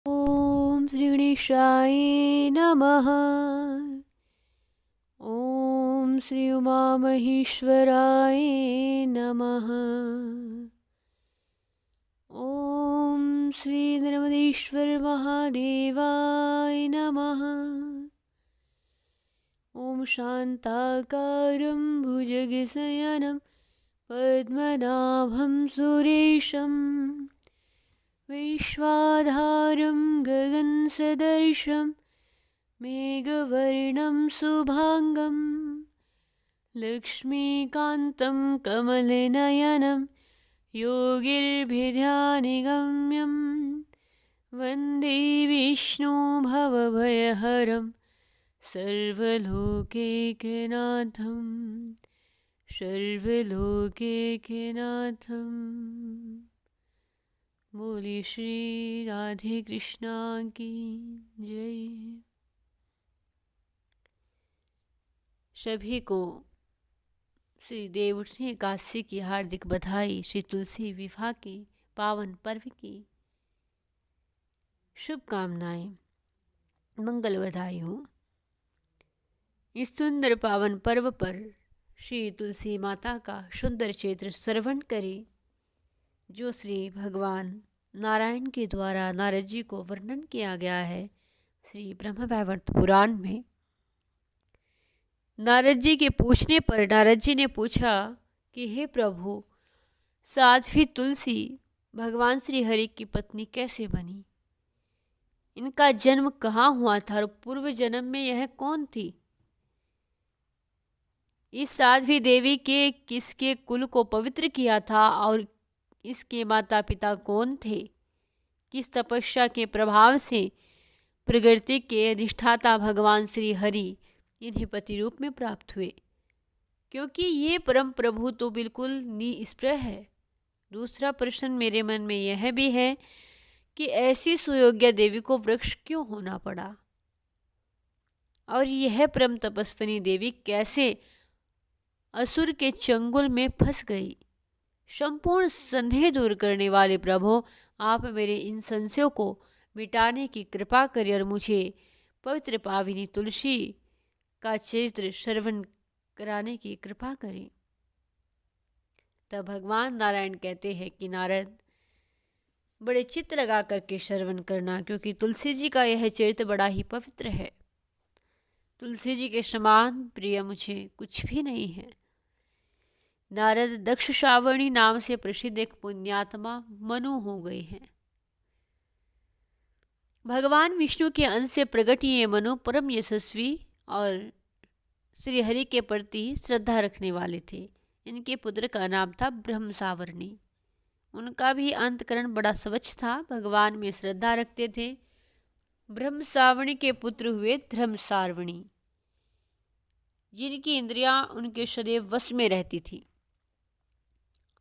ओम श्री गणेशाय नमः। ओम श्री उमा महेश्वराय नमः। ओम श्री नर्मदेश्वर महादेवाय नमः। ओम शांताकारं भुजगशयनं पद्मनाभं सुरेशं विश्वाधारं गगनसदृशं मेघवर्णं शुभांगं लक्ष्मीकान्तं कमलनयनं योगिर्भिध्यानिगम्यं वन्दे विष्णु भवभयहरं सर्वलोकैकनाथं सर्वलोकैकनाथं। बोली श्री राधे कृष्णा की जय। सभी को श्री देवउठनी एकादशी की हार्दिक बधाई। श्री तुलसी विवाह की पावन पर्व की शुभकामनाएं, मंगल बधाई हो। इस सुंदर पावन पर्व पर श्री तुलसी माता का सुंदर चरित्र श्रवण करें, जो श्री भगवान नारायण के द्वारा नारद जी को वर्णन किया गया है श्री ब्रह्म वैवर्त पुराण में। नारद जी के पूछने पर नारद जी ने पूछा कि हे प्रभु, साध्वी तुलसी भगवान श्री हरि की पत्नी कैसे बनी? इनका जन्म कहाँ हुआ था और पूर्व जन्म में यह कौन थी? इस साध्वी देवी के किसके कुल को पवित्र किया था और इसके माता पिता कौन थे? किस तपस्या के प्रभाव से प्रकृति के अधिष्ठाता भगवान श्री हरि इन्हें पति रूप में प्राप्त हुए? क्योंकि ये परम प्रभु तो बिल्कुल निष्प्रह है। दूसरा प्रश्न मेरे मन में यह भी है कि ऐसी सुयोग्य देवी को वृक्ष क्यों होना पड़ा, और यह परम तपस्विनी देवी कैसे असुर के चंगुल में फंस गई? संपूर्ण संदेह दूर करने वाले प्रभु, आप मेरे इन संशयों को मिटाने की कृपा करें और मुझे पवित्र पाविनी तुलसी का चरित्र श्रवण कराने की कृपा करें। तब भगवान नारायण कहते हैं कि नारद, बड़े चित्त लगा करके श्रवण करना, क्योंकि तुलसी जी का यह चरित्र बड़ा ही पवित्र है। तुलसी जी के समान प्रिय मुझे कुछ भी नहीं है। नारद दक्ष श्रावणी नाम से प्रसिद्ध एक पुण्यात्मा मनु हो गए हैं। भगवान विष्णु के अंश से प्रकट ये मनु परम यशस्वी और श्री हरि के प्रति श्रद्धा रखने वाले थे। इनके पुत्र का नाम था ब्रह्मसावर्णी। उनका भी अंतकरण बड़ा स्वच्छ था, भगवान में श्रद्धा रखते थे। ब्रह्मसावर्णी के पुत्र हुए धर्मसावर्णी, जिनकी इंद्रियां उनके सदैव वश में रहती थी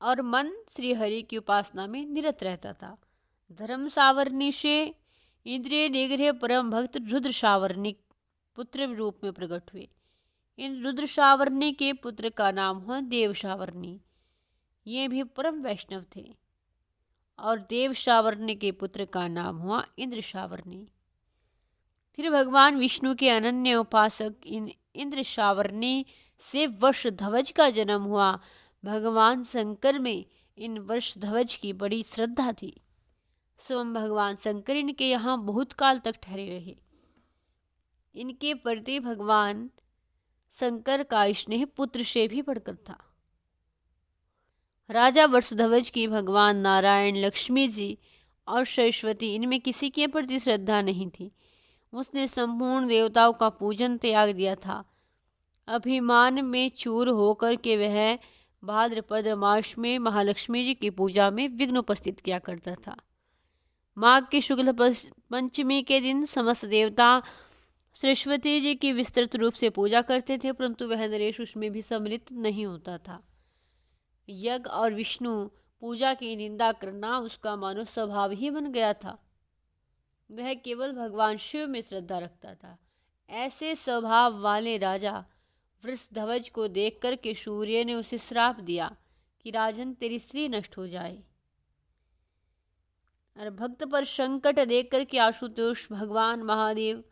और मन श्री हरि की उपासना में निरत रहता था। धर्म सावर्णी से इंद्रिय निग्रह परम भक्त रुद्र सावर्णी पुत्र रूप में प्रकट हुए। इन रुद्र सावर्णी के पुत्र का नाम हुआ देव सावर्णी। ये भी परम वैष्णव थे। और देव सावर्णी के पुत्र का नाम हुआ इंद्र सावर्णी। फिर भगवान विष्णु के अनन्य उपासक इन इंद्र सावर्णी से वर्षध्वज का जन्म हुआ। भगवान शंकर में इन वर्षध्वज की बड़ी श्रद्धा थी। स्वयं भगवान शंकर इनके यहाँ बहुत काल तक ठहरे रहे। इनके प्रति भगवान शंकर का स्नेह पुत्र से भी बढ़कर था। राजा वर्षध्वज की भगवान नारायण, लक्ष्मी जी और सरस्वती, इनमें किसी के प्रति श्रद्धा नहीं थी। उसने संपूर्ण देवताओं का पूजन त्याग दिया था। अभिमान में चूर होकर के वह भाद्रपद मास में महालक्ष्मी जी की पूजा में विघ्न उपस्थित किया करता था। माघ की शुक्ल पंचमी के दिन समस्त देवता सरस्वती जी की विस्तृत रूप से पूजा करते थे, परंतु वह नरेश उसमें भी सम्मिलित नहीं होता था। यज्ञ और विष्णु पूजा की निंदा करना उसका मानव स्वभाव ही बन गया था। वह केवल भगवान शिव में श्रद्धा रखता था। ऐसे स्वभाव वाले राजा वृषध्वज को देख कर के सूर्य ने उसे श्राप दिया कि राजन, तेरी स्त्री नष्ट हो जाए। और भक्त पर संकट देख कर के आशुतोष भगवान महादेव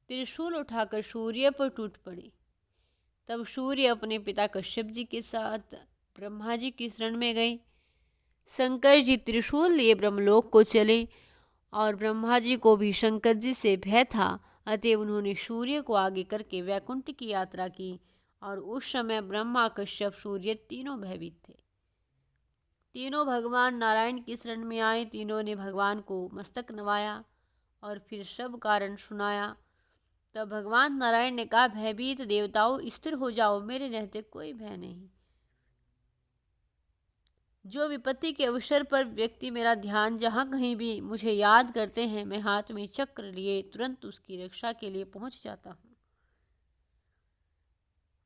त्रिशूल उठाकर सूर्य पर टूट पड़े। तब सूर्य अपने पिता कश्यप जी के साथ ब्रह्मा जी की शरण में गए। शंकर जी त्रिशूल लिए ब्रह्मलोक को चले और ब्रह्मा जी को भी शंकर जी से भय था, अतएव उन्होंने सूर्य को आगे करके वैकुंठ की यात्रा की। और उस समय ब्रह्मा, कश्यप, सूर्य तीनों भयभीत थे। तीनों भगवान नारायण की शरण में आए। तीनों ने भगवान को मस्तक नवाया और फिर सब कारण सुनाया। तब भगवान नारायण ने कहा, भयभीत देवताओं स्थिर हो जाओ, मेरे रहते कोई भय नहीं। जो विपत्ति के अवसर पर व्यक्ति मेरा ध्यान जहाँ कहीं भी मुझे याद करते हैं, मैं हाथ में चक्र लिए तुरंत उसकी रक्षा के लिए पहुंच जाता हूँ।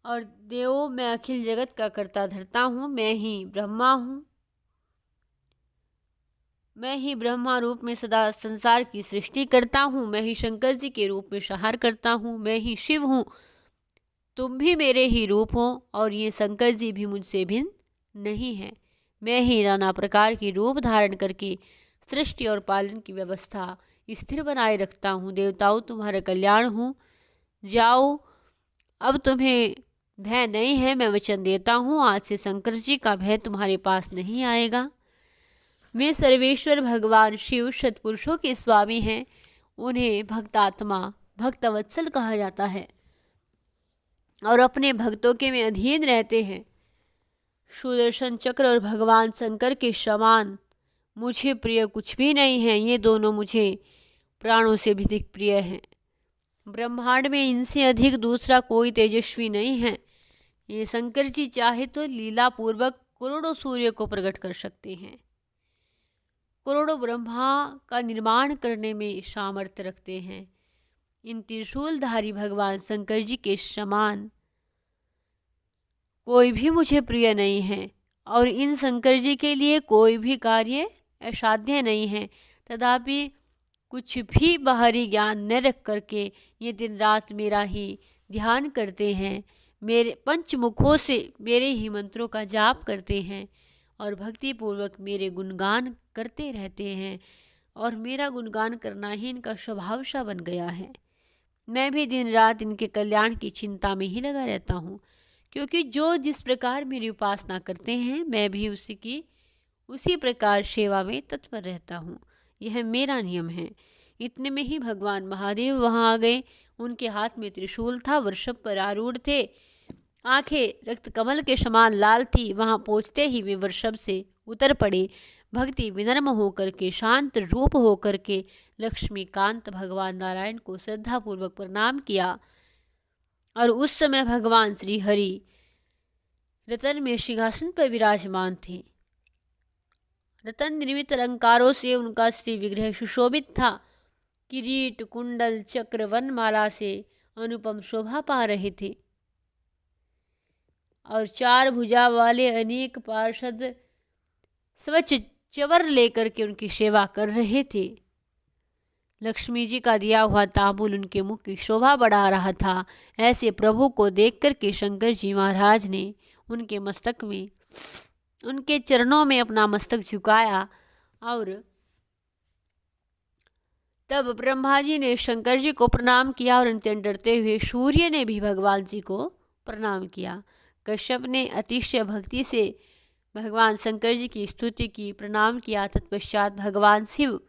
और देवों, मैं अखिल जगत का कर्ता धर्ता हूँ, मैं ही ब्रह्मा हूँ। मैं ही ब्रह्मा रूप में सदा संसार की सृष्टि करता हूँ। मैं ही शंकर जी के रूप में संहार करता हूँ। मैं ही शिव हूँ, तुम भी मेरे ही रूप हो और ये शंकर जी भी मुझसे भिन्न नहीं है। मैं ही नाना प्रकार के रूप धारण करके सृष्टि और पालन की व्यवस्था स्थिर बनाए रखता हूँ। देवताओं, तुम्हारा कल्याण हूँ, जाओ, अब तुम्हें भय नहीं है। मैं वचन देता हूँ, आज से शंकर जी का भय तुम्हारे पास नहीं आएगा। वे सर्वेश्वर भगवान शिव सत्पुरुषों के स्वामी हैं। उन्हें भक्तात्मा, भक्तवत्सल कहा जाता है और अपने भक्तों के में अधीन रहते हैं। सुदर्शन चक्र और भगवान शंकर के समान मुझे प्रिय कुछ भी नहीं है। ये दोनों मुझे प्राणों से भी अधिक प्रिय हैं। ब्रह्मांड में इनसे अधिक दूसरा कोई तेजस्वी नहीं है। ये शंकर जी चाहे तो लीला पूर्वक करोड़ों सूर्य को प्रकट कर सकते हैं, करोड़ों ब्रह्मा का निर्माण करने में सामर्थ्य रखते हैं। इन त्रिशूलधारी भगवान शंकर जी के समान कोई भी मुझे प्रिय नहीं है और इन शंकर जी के लिए कोई भी कार्य असाध्य नहीं है। तथापि कुछ भी बाहरी ज्ञान न रख करके ये दिन रात मेरा ही ध्यान करते हैं, मेरे पंचमुखों से मेरे ही मंत्रों का जाप करते हैं और भक्ति पूर्वक मेरे गुणगान करते रहते हैं। और मेरा गुणगान करना ही इनका स्वभाव सा बन गया है। मैं भी दिन रात इनके कल्याण की चिंता में ही लगा रहता हूँ, क्योंकि जो जिस प्रकार मेरी उपासना करते हैं, मैं भी उसी प्रकार सेवा में तत्पर रहता हूँ। यह मेरा नियम है। इतने में ही भगवान महादेव वहाँ आ गए। उनके हाथ में त्रिशूल था, वृषभ पर आरूढ़ थे, आंखें रक्त कमल के समान लाल थी। वहाँ पहुँचते ही वे वृषभ से उतर पड़े। भक्ति विनम्र होकर के, शांत रूप होकर के लक्ष्मीकांत भगवान नारायण को श्रद्धापूर्वक प्रणाम किया। और उस समय भगवान श्री हरि रतन में सिंहासन पर विराजमान थे। रतन निर्मित अलंकारों से उनका श्री विग्रह सुशोभित था। किरीट, कुंडल, चक्र, वनमाला से अनुपम शोभा पा रहे थे और चार भुजा वाले अनेक पार्षद स्वच्छ चवर लेकर के उनकी सेवा कर रहे थे। लक्ष्मी जी का दिया हुआ तांबूल उनके मुख की शोभा बढ़ा रहा था। ऐसे प्रभु को देख करके शंकर जी महाराज ने उनके मस्तक में, उनके चरणों में अपना मस्तक झुकाया। और तब ब्रह्मा जी ने शंकर जी को प्रणाम किया और अत्यंत डरते हुए सूर्य ने भी भगवान जी को प्रणाम किया। कश्यप ने अतिशय भक्ति से भगवान शंकर जी की स्तुति की, प्रणाम किया। तत्पश्चात भगवान शिव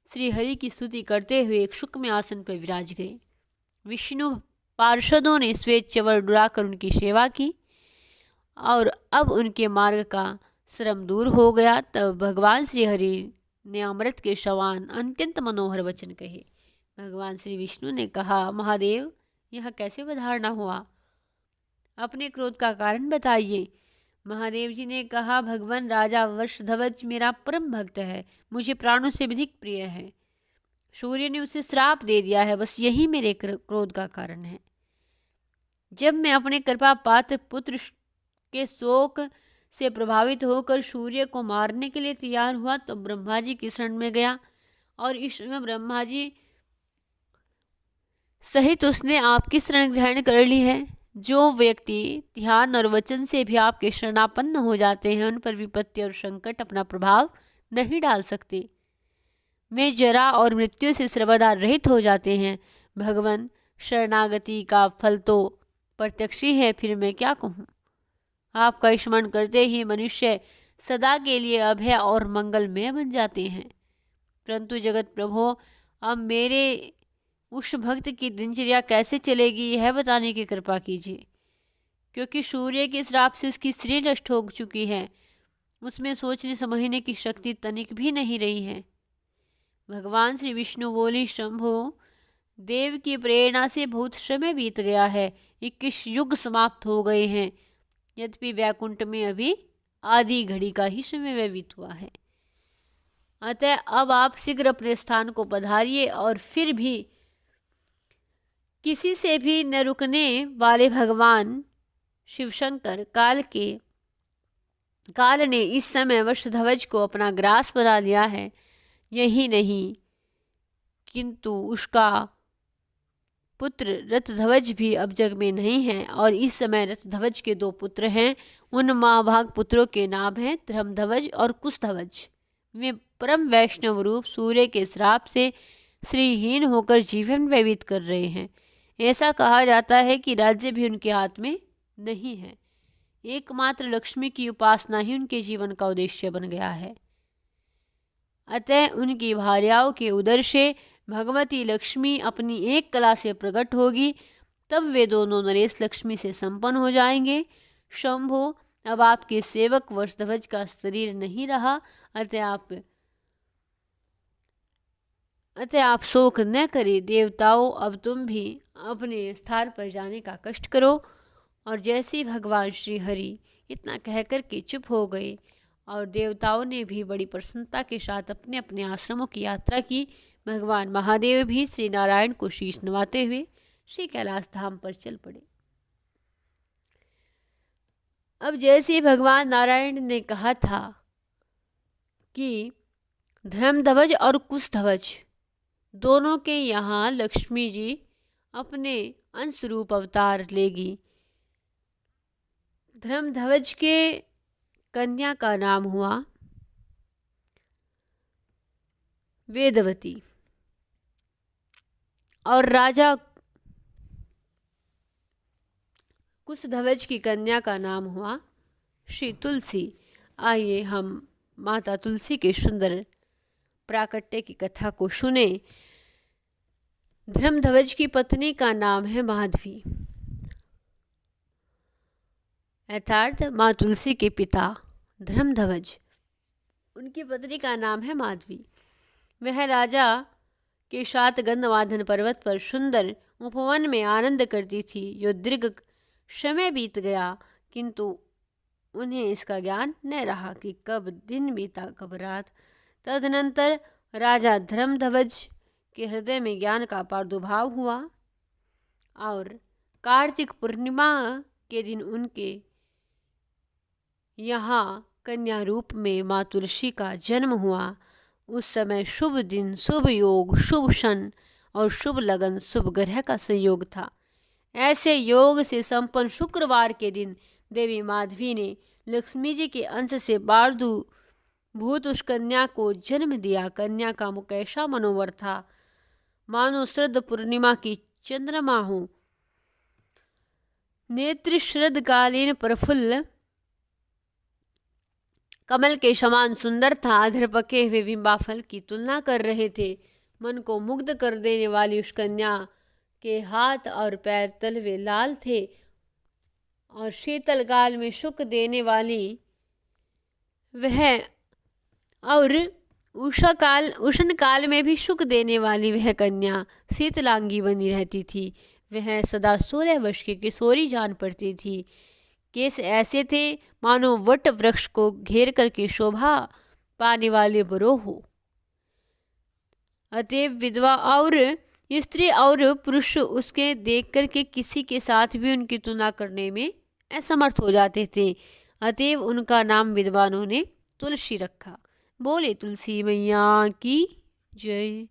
श्री हरि की स्तुति करते हुए एक शुक्म आसन पर विराज गए। विष्णु पार्षदों ने श्वेत चवर डुराकर उनकी सेवा की और अब उनके मार्ग का श्रम दूर हो गया। तब भगवान श्री हरि ने अमृत के समान अत्यंत मनोहर वचन कहे। भगवान श्री विष्णु ने कहा, महादेव, यह कैसे अवधारणा हुआ? अपने क्रोध का कारण बताइए। महादेव जी ने कहा, भगवान राजा वृषध्वज मेरा परम भक्त है, मुझे प्राणों से अधिक प्रिय है। सूर्य ने उसे श्राप दे दिया है, बस यही मेरे क्रोध का कारण है। जब मैं अपने कृपा पात्र पुत्र के शोक से प्रभावित होकर सूर्य को मारने के लिए तैयार हुआ तो ब्रह्मा जी की शरण में गया और इस समय ब्रह्मा जी सहित उसने आपकी शरण ग्रहण कर ली है। जो व्यक्ति ध्यान और वचन से भी आपके शरणापन्न हो जाते हैं, उन पर विपत्ति और संकट अपना प्रभाव नहीं डाल सकते। वे जरा और मृत्यु से सर्वदा रहित हो जाते हैं। भगवान शरणागति का फल तो प्रत्यक्ष ही है, फिर मैं क्या कहूँ। आपका स्मरण करते ही मनुष्य सदा के लिए अभय और मंगलमय बन जाते हैं। परंतु जगत प्रभु, अब मेरे उस भक्त की दिनचर्या कैसे चलेगी, यह बताने की कृपा कीजिए, क्योंकि सूर्य के श्राप से उसकी स्त्री नष्ट हो चुकी है। उसमें सोचने समझने की शक्ति तनिक भी नहीं रही है। भगवान श्री विष्णु बोले, शंभो, देव की प्रेरणा से बहुत समय बीत गया है, 21 युग समाप्त हो गए हैं। यद्यपि वैकुंठ में अभी आधी घड़ी का ही समय व्यतीत हुआ है। अतः अब आप शीघ्र अपने स्थान को पधारिए। और फिर भी किसी से भी न रुकने वाले भगवान शिवशंकर काल ने इस समय वृषध्वज को अपना ग्रास बना लिया है। यही नहीं, किंतु उसका पुत्र रथध्वज भी अब जग में नहीं है। और इस समय रथध्वज के 2 पुत्र हैं। उन महाभाग पुत्रों के नाम हैं धर्मध्वज और कुशध्वज। वे परम वैष्णव रूप सूर्य के श्राप से श्रीहीन होकर जीवन व्यतीत कर रहे हैं। ऐसा कहा जाता है कि राज्य भी उनके हाथ में नहीं है। एकमात्र लक्ष्मी की उपासना ही उनके जीवन का उद्देश्य बन गया है। अतः उनकी भार्याओं के उदर से भगवती लक्ष्मी अपनी एक कला से प्रकट होगी, तब वे दोनों नरेश लक्ष्मी से संपन्न हो जाएंगे। शंभो, अब आपके सेवक वृषध्वज का शरीर नहीं रहा, अतः आप शोक न करें। देवताओं, अब तुम भी अपने स्थान पर जाने का कष्ट करो। और जैसे ही भगवान श्री हरि इतना कहकर के चुप हो गए और देवताओं ने भी बड़ी प्रसन्नता के साथ अपने अपने आश्रमों की यात्रा की, भगवान महादेव भी श्री नारायण को शीश नवाते हुए श्री कैलाश धाम पर चल पड़े। अब जैसे भगवान नारायण ने कहा था कि धर्मध्वज और कुशध्वज दोनों के यहाँ लक्ष्मी जी अपने अंश रूप अवतार लेगी। धर्मध्वज के कन्या का नाम हुआ वेदवती और राजा कुशध्वज की कन्या का नाम हुआ श्री तुलसी। आइए हम माता तुलसी के सुंदर प्राकट्य की कथा को सुने। धर्मध्वज की पत्नी का नाम है माधवी, अर्थात माँ तुलसी के पिता धर्मध्वज, उनकी पत्नी का नाम है माधवी। वह राजा के साथ गंधमादन पर्वत पर सुंदर उपवन में आनंद करती थी। जो दीर्घ समय बीत गया, किंतु उन्हें इसका ज्ञान न रहा कि कब दिन बीता कब रात। तदनंतर राजा धर्मध्वज के हृदय में ज्ञान का प्रादुर्भाव हुआ और कार्तिक पूर्णिमा के दिन उनके यहाँ कन्या रूप में माँ तुलसी का जन्म हुआ। उस समय शुभ दिन, शुभ योग, शुभ क्षण और शुभ लगन, शुभ ग्रह का संयोग था। ऐसे योग से संपन्न शुक्रवार के दिन देवी माधवी ने लक्ष्मी जी के अंश से बारदू भूत उस कन्या को जन्म दिया। कन्या का मुख ऐसा मनोहर था मानो शरद पूर्णिमा की चंद्रमा हो। नेत्र शरदकालीन प्रफुल्ल कमल के समान सुंदर था। अधर पके हुए बिंबा फल की तुलना कर रहे थे। मन को मुग्ध कर देने वाली उस कन्या के हाथ और पैर तलवे लाल थे और शीतल काल में सुख देने वाली वह और उष्ण काल में भी सुख देने वाली वह कन्या शीतलांगी बनी रहती थी। वह सदा 16 वर्ष की किशोरी जान पड़ती थी। केस ऐसे थे मानो वट वृक्ष को घेर करके शोभा पाने वाले बरो हो। अतएव विधवा और स्त्री और पुरुष उसके देख करके किसी के साथ भी उनकी तुलना करने में असमर्थ हो जाते थे। अतएव उनका नाम विद्वानों ने तुलसी रखा। बोले तुलसी मैया की जय।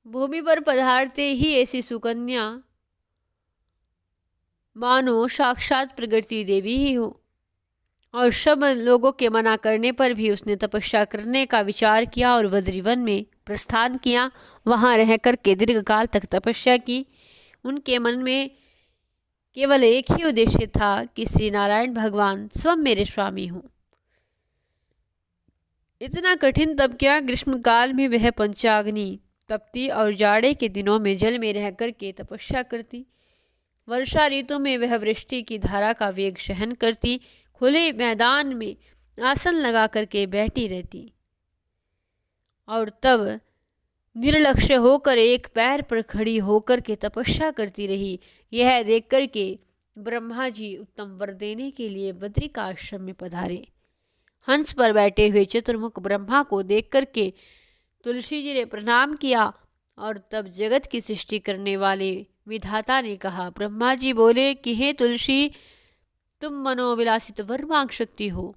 भूमि पर पधारते ही ऐसी सुकन्या मानो साक्षात प्रकृति देवी ही हो। और सब लोगों के मना करने पर भी उसने तपस्या करने का विचार किया और बद्रीवन में प्रस्थान किया। वहाँ रह कर के दीर्घ काल तक तपस्या की। उनके मन में केवल एक ही उद्देश्य था कि श्री नारायण भगवान स्वयं मेरे स्वामी हों। इतना कठिन तप क्या, ग्रीष्म काल में वह पंचाग्नि तपती और जाड़े के दिनों में जल में रह कर के तपस्या करती। वर्षा ऋतु में वह वृष्टि की धारा का वेग सहन करती। खुले मैदान में आसन लगा करके बैठी रहती और तब निर्लक्ष्य होकर एक पैर पर खड़ी होकर के तपस्या करती रही। यह देख कर के ब्रह्मा जी उत्तम वर देने के लिए बद्री का आश्रम में पधारे। हंस पर बैठे हुए चतुर्मुख ब्रह्मा को देख करके तुलसी जी ने प्रणाम किया और तब जगत की सृष्टि करने वाले विधाता ने कहा। ब्रह्मा जी बोले कि हे तुलसी, तुम मनोविलासित वर मांग सकती हो।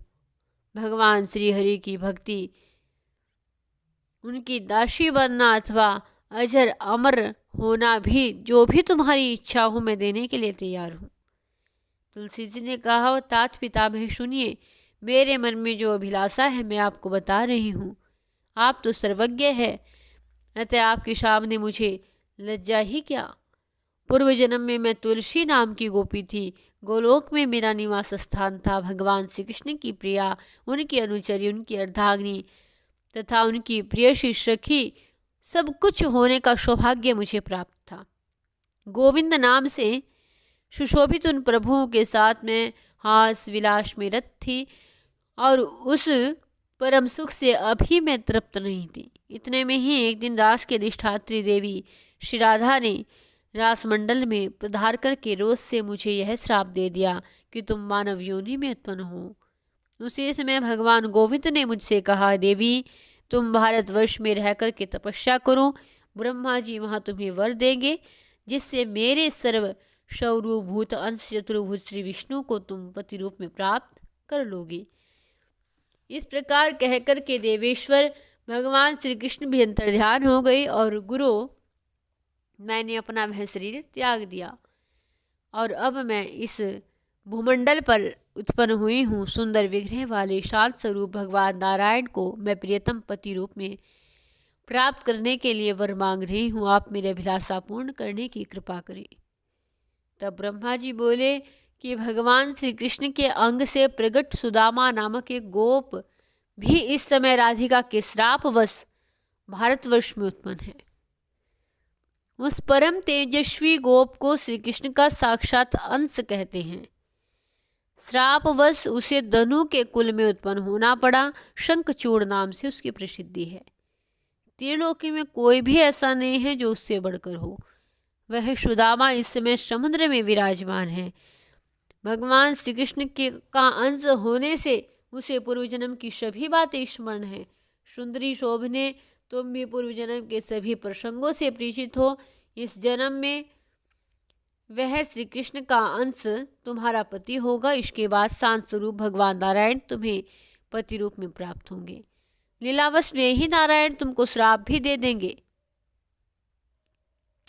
भगवान श्री हरि की भक्ति, उनकी दासी बनना अथवा अजर अमर होना भी, जो भी तुम्हारी इच्छा हो मैं देने के लिए तैयार हूँ। तुलसी जी ने कहा, तात पितामह सुनिए, मेरे मन में जो अभिलाषा है मैं आपको बता रही हूँ। आप तो सर्वज्ञ है, अतः आपके सामने मुझे लज्जा ही क्या। पूर्व जन्म में मैं तुलसी नाम की गोपी थी। गोलोक में मेरा निवास स्थान था। भगवान श्री कृष्ण की प्रिया, उनकी अनुचरी, उनकी अर्धांगिनी तथा उनकी प्रियसी सखी, सब कुछ होने का सौभाग्य मुझे प्राप्त था। गोविंद नाम से सुशोभित उन प्रभुओं के साथ में हास विलास में रत थी और उस परम सुख से अभी मैं तृप्त नहीं थी। इतने में ही एक दिन रास के अधिष्ठात्री देवी श्री राधा ने रास मंडल में पधार करके रोज से मुझे यह श्राप दे दिया कि तुम मानव योनि में उत्पन्न हो। उसी समय भगवान गोविंद ने मुझसे कहा, देवी तुम भारतवर्ष में रह कर के तपस्या करो, ब्रह्मा जी वहाँ तुम्हें वर देंगे जिससे मेरे सर्व स्वरूभूत अंश चतुर्भुज श्री विष्णु को तुम पति रूप में प्राप्त कर लोगे। इस प्रकार कह कर के देवेश्वर भगवान श्री कृष्ण भी अंतर्ध्यान हो गए और गुरु, मैंने अपना वह शरीर त्याग दिया और अब मैं इस भूमंडल पर उत्पन्न हुई हूँ। सुंदर विग्रह वाले शांत स्वरूप भगवान नारायण को मैं प्रियतम पति रूप में प्राप्त करने के लिए वर मांग रही हूँ। आप मेरे अभिलाषा पूर्ण करने की कृपा करें। तब ब्रह्मा जी बोले कि भगवान श्री कृष्ण के अंग से प्रकट सुदामा नामक एक गोप भी इस समय राधिका के श्रापवश भारतवर्ष में उत्पन्न है। उस परम तेजस्वी गोप को श्री कृष्ण का साक्षात अंश कहते हैं। श्रापवश उसे धनु के कुल में उत्पन्न होना पड़ा। शंखचूड़ नाम से उसकी प्रसिद्धि है। त्रिलोकी में कोई भी ऐसा नहीं है जो उससे बढ़कर हो। वह सुदामा इस समय समुद्र में विराजमान है। भगवान श्री कृष्ण के का अंश होने से उसे पूर्व जन्म की सभी बातें स्मरण है। सुंदरी शोभने, तुम भी पूर्व जन्म के सभी प्रसंगों से परिचित हो। इस जन्म में वह श्री कृष्ण का अंश तुम्हारा पति होगा। इसके बाद शांत स्वरूप भगवान नारायण तुम्हें पति रूप में प्राप्त होंगे। लीलावश वे ही नारायण तुमको श्राप भी दे देंगे।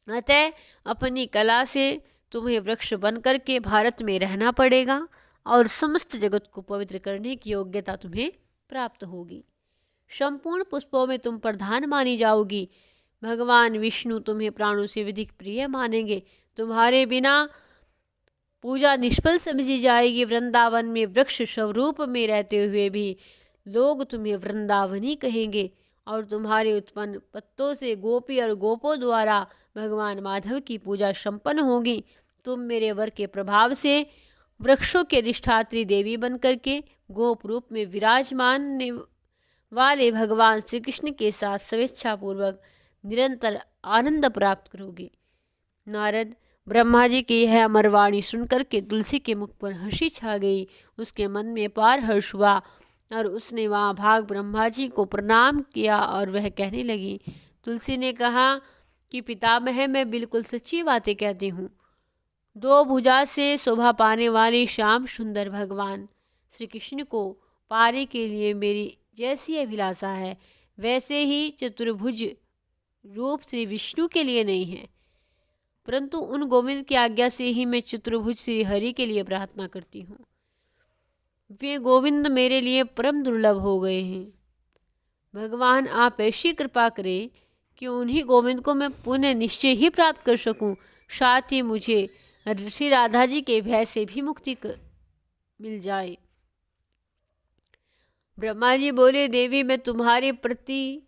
अतः अपनी कला से तुम्हें वृक्ष बन करके भारत में रहना पड़ेगा और समस्त जगत को पवित्र करने की योग्यता तुम्हें प्राप्त होगी। संपूर्ण पुष्पों में तुम प्रधान मानी जाओगी। भगवान विष्णु तुम्हें प्राणों से अधिक प्रिय मानेंगे। तुम्हारे बिना पूजा निष्फल समझी जाएगी। वृंदावन में वृक्ष स्वरूप में रहते हुए भी लोग तुम्हें वृंदावनी कहेंगे और तुम्हारे उत्पन्न पत्तों से गोपी और गोपों द्वारा भगवान माधव की पूजा संपन्न होगी। तुम मेरे वर के प्रभाव से वृक्षों के अधिष्ठात्री देवी बनकर के गोप रूप में विराजमान वाले भगवान श्री कृष्ण के साथ स्वेच्छापूर्वक निरंतर आनंद प्राप्त करोगे। नारद, ब्रह्मा जी की यह अमरवाणी सुनकर के तुलसी के मुख पर हंसी छा गई। उसके मन में पार हर्ष हुआ और उसने वहाँ भाग ब्रह्मा जी को प्रणाम किया और वह कहने लगी। तुलसी ने कहा कि पितामह, मैं बिल्कुल सच्ची बातें कहती हूँ। दो भुजा से शोभा पाने वाले श्याम सुंदर भगवान श्री कृष्ण को पाने के लिए मेरी जैसी अभिलाषा है, वैसे ही चतुर्भुज रूप श्री विष्णु के लिए नहीं है, परंतु उन गोविंद की आज्ञा से ही मैं चतुर्भुज श्री हरि के लिए प्रार्थना करती हूँ। वे गोविंद मेरे लिए परम दुर्लभ हो गए हैं। भगवान आप ऐसी कृपा करें कि उन्हीं गोविंद को मैं पुनः निश्चय ही प्राप्त कर सकूं, साथ ही मुझे श्री राधा जी के भय से भी मुक्ति मिल जाए। ब्रह्मा जी बोले, देवी मैं तुम्हारे प्रति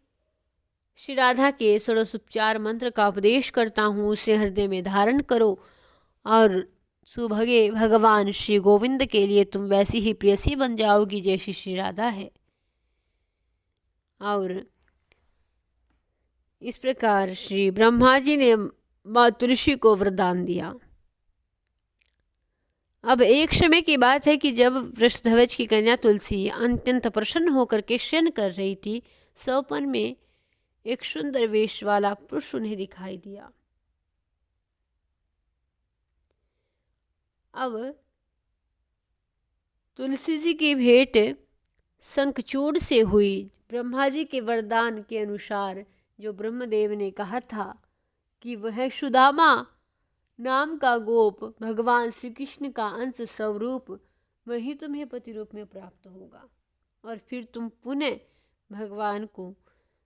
श्री राधा के षोडशोपचार मंत्र का उपदेश करता हूँ, उसे हृदय में धारण करो और सुभगे भगवान श्री गोविंद के लिए तुम वैसी ही प्रेयसी बन जाओगी जैसी श्री राधा है। और इस प्रकार श्री ब्रह्मा जी ने माँ तुलसी को वरदान दिया। अब एक समय की बात है कि जब वृषध्वज की कन्या तुलसी अत्यंत प्रसन्न होकर के शयन कर रही थी, स्वप्न में एक सुंदर वेश वाला पुरुष उन्हें दिखाई दिया। अब तुलसी जी की भेंट शंखचूड़ से हुई। ब्रह्मा जी के वरदान के अनुसार जो ब्रह्मदेव ने कहा था कि वह सुदामा नाम का गोप भगवान श्री कृष्ण का अंश स्वरूप वही तुम्हें पति रूप में प्राप्त होगा और फिर तुम पुनः भगवान को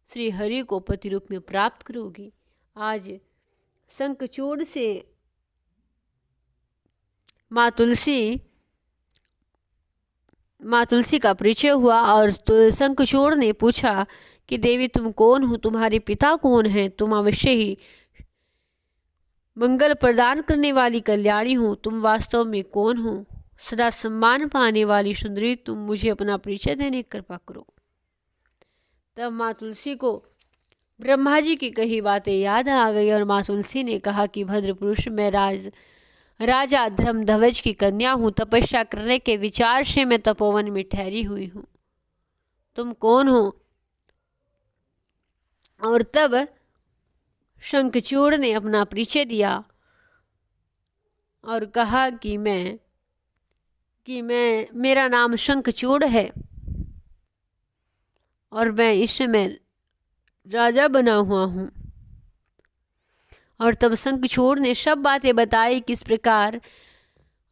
श्री हरि को पति रूप में प्राप्त करोगी। आज शंखचूड़ से माँ तुलसी का परिचय हुआ और शंखचूड़ ने पूछा कि देवी तुम कौन हो, तुम्हारे पिता कौन हैं, तुम अवश्य ही मंगल प्रदान करने वाली कल्याणी हो, तुम वास्तव में कौन हो, सदा सम्मान पाने वाली सुंदरी, तुम मुझे अपना परिचय देने की कृपा करो। तब माँ तुलसी को ब्रह्मा जी की कही बातें याद आ गई और माँ तुलसी ने कहा कि भद्र पुरुष मैं राजा धर्मध्वज की कन्या हूँ, तपस्या करने के विचार से मैं तपोवन में ठहरी हुई हूँ, तुम कौन हो। और तब शंखचूड़ ने अपना परिचय दिया और कहा कि मेरा नाम शंखचूड़ है और मैं इस समय राजा बना हुआ हूँ। और तब शंखचूड़ ने सब बातें बताई, किस प्रकार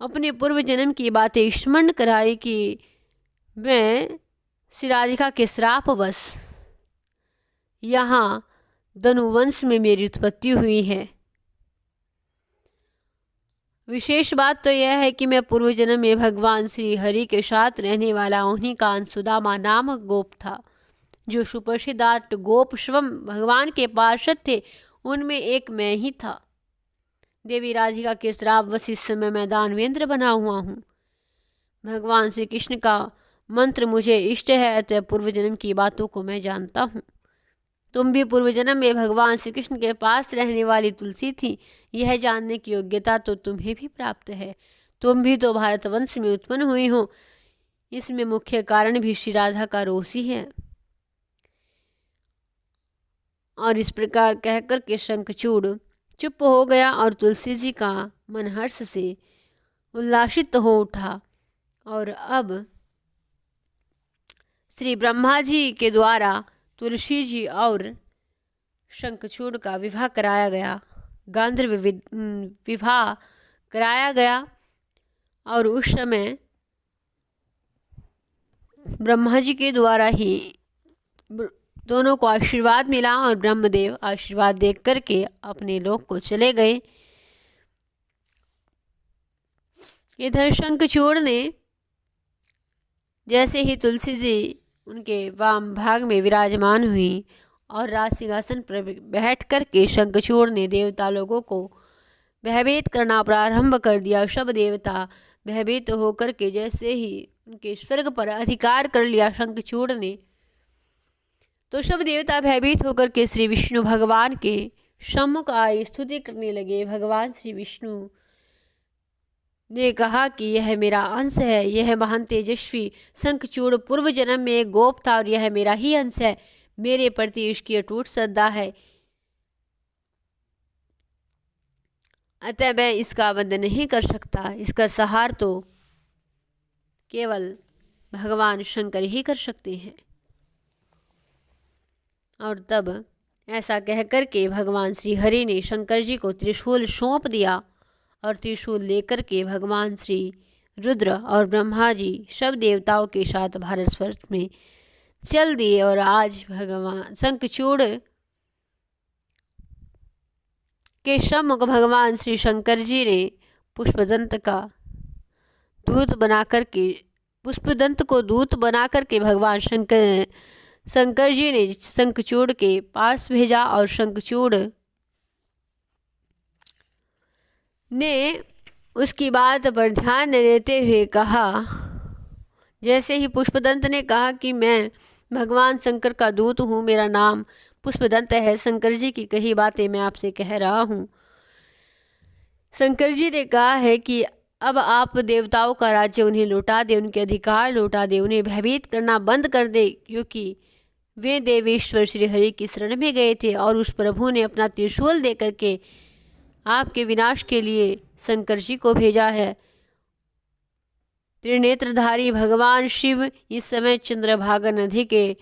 अपने पूर्व जन्म की बातें स्मरण कराई कि मैं श्री राधिका के श्रापवश यहाँ धनुवंश में मेरी उत्पत्ति हुई है। विशेष बात तो यह है कि मैं पूर्व जन्म में भगवान श्री हरि के साथ रहने वाला उन्हीं का अंश सुदामा नामक गोप था, जो सुप्रसिद्ध गोप स्वयं भगवान के पार्षद थे, उनमें एक मैं ही था। देवी राधिका के श्रापवश इस समय मैं दानवेंद्र बना हुआ हूँ। भगवान श्री कृष्ण का मंत्र मुझे इष्ट है, अतः पूर्व जन्म की बातों को मैं जानता हूँ। तुम भी पूर्व जन्म में भगवान श्री कृष्ण के पास रहने वाली तुलसी थी, यह जानने की योग्यता तो तुम्हें भी प्राप्त है। तुम भी तो भारतवंश में उत्पन्न हुई हो, इसमें मुख्य कारण भी श्री राधा का रोष ही है। और इस प्रकार कहकर के शंखचूड़ चुप हो गया और तुलसी जी का मन हर्ष से उल्लासित हो उठा। और अब श्री ब्रह्मा जी के द्वारा तुलसी जी और शंखचूड़ का विवाह कराया गया, गांधर्व विवाह कराया गया। और उस समय ब्रह्मा जी के द्वारा ही दोनों को आशीर्वाद मिला और ब्रह्मदेव आशीर्वाद देख करके अपने लोक को चले गए। इधर शंखचूड़ ने जैसे ही तुलसी जी उनके वाम भाग में विराजमान हुई और राज सिंहासन पर बैठ करके शंखचूड़ ने देवता लोगों को भयभीत करना प्रारंभ कर दिया। सब देवता भयभीत होकर के जैसे ही उनके स्वर्ग पर अधिकार कर लिया शंखचूड़ ने, तो सब देवता भयभीत होकर के श्री विष्णु भगवान के सम्मुख आए, स्तुति करने लगे। भगवान श्री विष्णु ने कहा कि यह मेरा अंश है, यह महान तेजस्वी शंखचूड़ पूर्व जन्म में एक गोप था और यह मेरा ही अंश है, मेरे प्रति इसकी अटूट श्रद्धा है, अतः मैं इसका वध नहीं कर सकता। इसका संहार तो केवल भगवान शंकर ही कर सकते हैं। और तब ऐसा कहकर के भगवान श्री हरि ने शंकर जी को त्रिशूल सौंप दिया और त्रिशूल लेकर के भगवान श्री रुद्र और ब्रह्मा जी सब देवताओं के साथ भारतवर्ष में चल दिए और आज भगवान शंखचूड़ के सम्मुख भगवान श्री शंकर जी ने पुष्पदंत को दूत बना करके भगवान शंकर जी ने शंखचूड़ के पास भेजा और शंखचूड़ ने उसकी बात पर ध्यान देते हुए कहा, जैसे ही पुष्पदंत ने कहा कि मैं भगवान शंकर का दूत हूँ, मेरा नाम पुष्पदंत है, शंकर जी की कही बातें मैं आपसे कह रहा हूँ। शंकर जी ने कहा है कि अब आप देवताओं का राज्य उन्हें लौटा दे, उनके अधिकार लौटा दे, उन्हें भयभीत करना बंद कर दे, क्योंकि वे देवेश्वर श्री हरि की शरण में गए थे और उस प्रभु ने अपना त्रिशूल दे करके आपके विनाश के लिए शंकर जी को भेजा है। त्रिनेत्रधारी भगवान शिव इस समय चंद्रभागा नदी के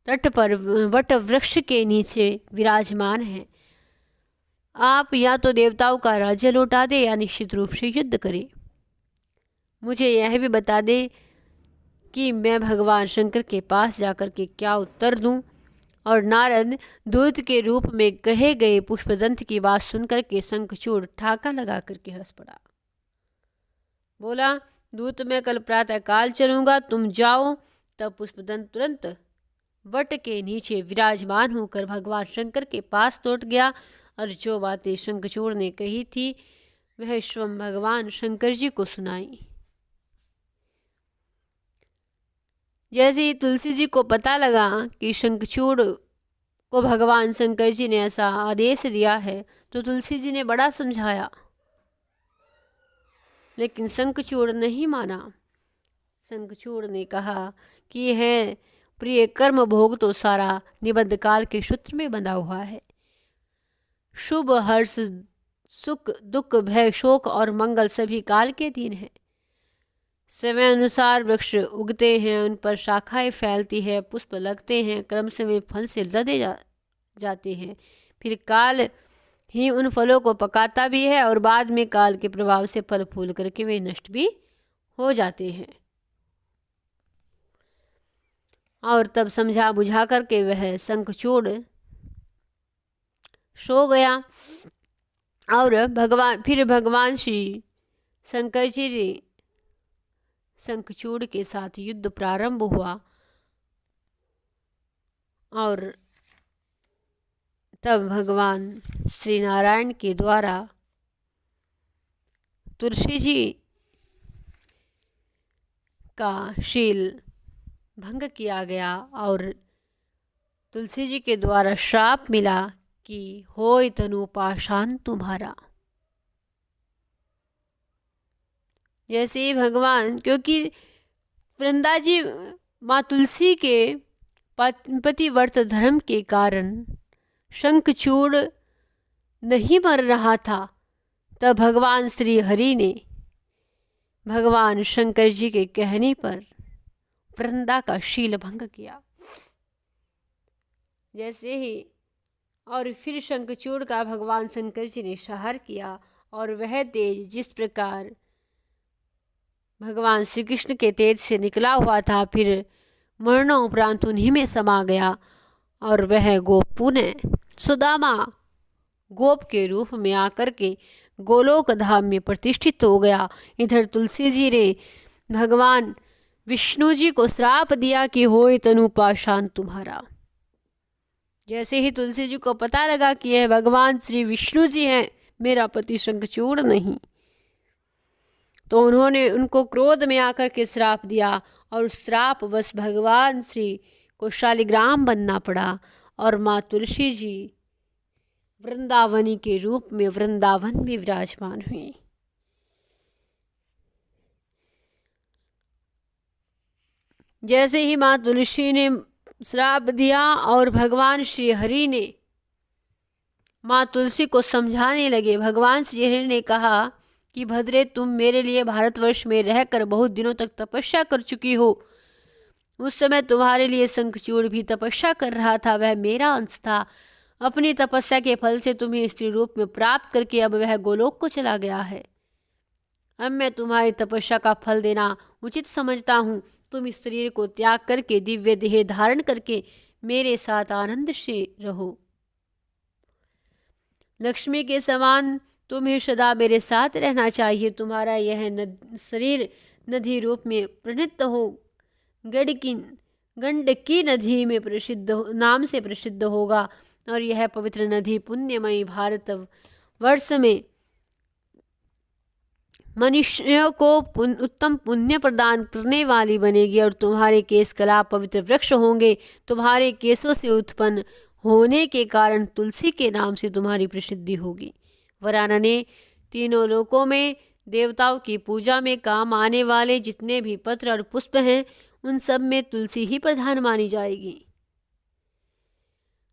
तट पर वट वृक्ष के नीचे विराजमान हैं। आप या तो देवताओं का राज्य लौटा दे या निश्चित रूप से युद्ध करें। मुझे यह भी बता दे कि मैं भगवान शंकर के पास जाकर के क्या उत्तर दूं। और नारद दूत के रूप में कहे गए पुष्पदंत की बात सुनकर के शंखचूड़ ठाका लगा करके हंस पड़ा। बोला, दूत मैं कल प्रातः काल चलूंगा, तुम जाओ। तब पुष्पदंत तुरंत वट के नीचे विराजमान होकर भगवान शंकर के पास लौट गया और जो बातें शंखचूड़ ने कही थी वह स्वयं भगवान शंकर जी को सुनाई। जैसे ही तुलसी जी को पता लगा कि शंखचूड़ को भगवान शंकर जी ने ऐसा आदेश दिया है, तो तुलसी जी ने बड़ा समझाया, लेकिन शंखचूड़ नहीं माना। शंखचूड़ ने कहा कि यह प्रिय कर्म भोग तो सारा निबंध काल के सूत्र में बंधा हुआ है। शुभ हर्ष सुख दुख भय शोक और मंगल सभी काल के दिन है। समय अनुसार वृक्ष उगते हैं, उन पर शाखाएं फैलती है, पुष्प लगते हैं, क्रम से वे फल से लदे जाते हैं। फिर काल ही उन फलों को पकाता भी है और बाद में काल के प्रभाव से फल फूल करके वे नष्ट भी हो जाते हैं। और तब समझा बुझा करके वह शंखचूड़ सो गया और भगवान श्री शंकर जी ने शंखचूड़ के साथ युद्ध प्रारंभ हुआ। और तब भगवान श्री नारायण के द्वारा तुलसी जी का शील भंग किया गया और तुलसी जी के द्वारा श्राप मिला कि होय तनु पाषाण तुम्हारा। जैसे ही भगवान, क्योंकि वृंदा जी माँ तुलसी के पतिव्रत धर्म के कारण शंखचूड़ नहीं मर रहा था, तब भगवान श्री हरि ने भगवान शंकर जी के कहने पर वृंदा का शील भंग किया। जैसे ही और फिर शंखचूड़ का भगवान शंकर जी ने संहार किया और वह तेज जिस प्रकार भगवान श्री कृष्ण के तेज से निकला हुआ था, फिर मरणोपरांत उन्हीं में समा गया और वह गोप पुनः सुदामा गोप के रूप में आकर के गोलोक धाम में प्रतिष्ठित हो गया। इधर तुलसी जी ने भगवान विष्णु जी को श्राप दिया कि होय तनु पाषाण तुम्हारा। जैसे ही तुलसी जी को पता लगा कि यह भगवान श्री विष्णु जी हैं, मेरा पति शंखचूड़ नहीं, तो उन्होंने उनको क्रोध में आकर के श्राप दिया और श्राप बस भगवान श्री को शालिग्राम बनना पड़ा और माँ तुलसी जी वृंदावनी के रूप में वृंदावन में विराजमान हुई। जैसे ही माँ तुलसी ने श्राप दिया और भगवान श्री हरि ने माँ तुलसी को समझाने लगे, भगवान श्री हरि ने कहा कि भद्रे, तुम मेरे लिए भारतवर्ष में रहकर बहुत दिनों तक तपस्या कर चुकी हो। उस समय तुम्हारे लिए शंखचूड़ भी तपस्या कर रहा था, वह मेरा अंश था। अपनी तपस्या के फल से तुम्हें स्त्री रूप में प्राप्त करके अब वह गोलोक को चला गया है। अब मैं तुम्हारी तपस्या का फल देना उचित समझता हूँ। तुम इस शरीर को त्याग करके दिव्य देह धारण करके मेरे साथ आनंद से रहो। लक्ष्मी के समान तुम्हें सदा मेरे साथ रहना चाहिए। तुम्हारा यह शरीर नदी रूप में प्रणीत हो गंडकी नदी में नाम से प्रसिद्ध होगा, और यह पवित्र नदी पुण्यमयी भारत वर्ष में मनुष्यों को उत्तम पुण्य प्रदान करने वाली बनेगी। और तुम्हारे केश कला पवित्र वृक्ष होंगे। तुम्हारे केशों से उत्पन्न होने के कारण तुलसी के नाम से तुम्हारी प्रसिद्धि होगी। वरानने, तीनों लोकों में देवताओं की पूजा में काम आने वाले जितने भी पत्र और पुष्प हैं, उन सब में तुलसी ही प्रधान मानी जाएगी।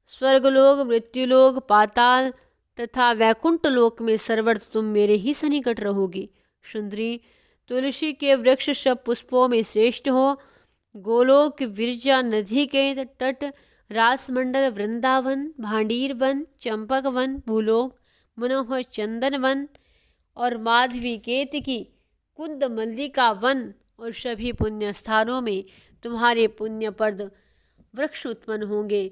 स्वर्गलोक, मृत्युलोक, पाताल तथा वैकुंठ लोक में सर्वत्र तुम मेरे ही सन्निकट रहोगी। सुंदरी, तुलसी के वृक्ष सब पुष्पों में श्रेष्ठ हो। गोलोक, विरजा नदी के तट, रासमंडल, वृंदावन, भांडीर वन, चंपक वन, भूलोक, मनोहर चंदन वन और माधवी केतकी, कुंद मल्लिका वन और सभी पुण्य स्थानों में तुम्हारे पुण्यप्रद वृक्ष उत्पन्न होंगे।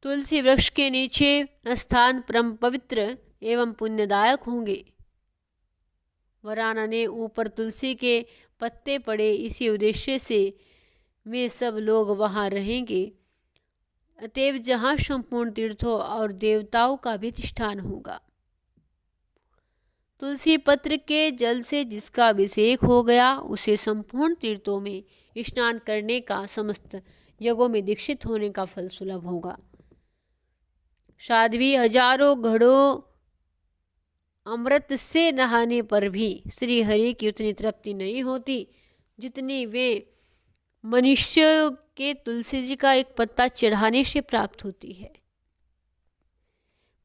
तुलसी वृक्ष के नीचे स्थान परम पवित्र एवं पुण्यदायक होंगे। वरानने, ऊपर तुलसी के पत्ते पड़े, इसी उद्देश्य से वे सब लोग वहाँ रहेंगे। अतएव जहाँ संपूर्ण तीर्थों और देवताओं का भी अधिष्ठान होगा। तुलसी पत्र के जल से जिसका अभिषेक हो गया, उसे संपूर्ण तीर्थों में स्नान करने का, समस्त यज्ञों में दीक्षित होने का फल सुलभ होगा। साध्वी, हजारों घड़ों अमृत से नहाने पर भी श्री हरि की उतनी तृप्ति नहीं होती जितनी वे मनुष्य के तुलसी जी का एक पत्ता चढ़ाने से प्राप्त होती है।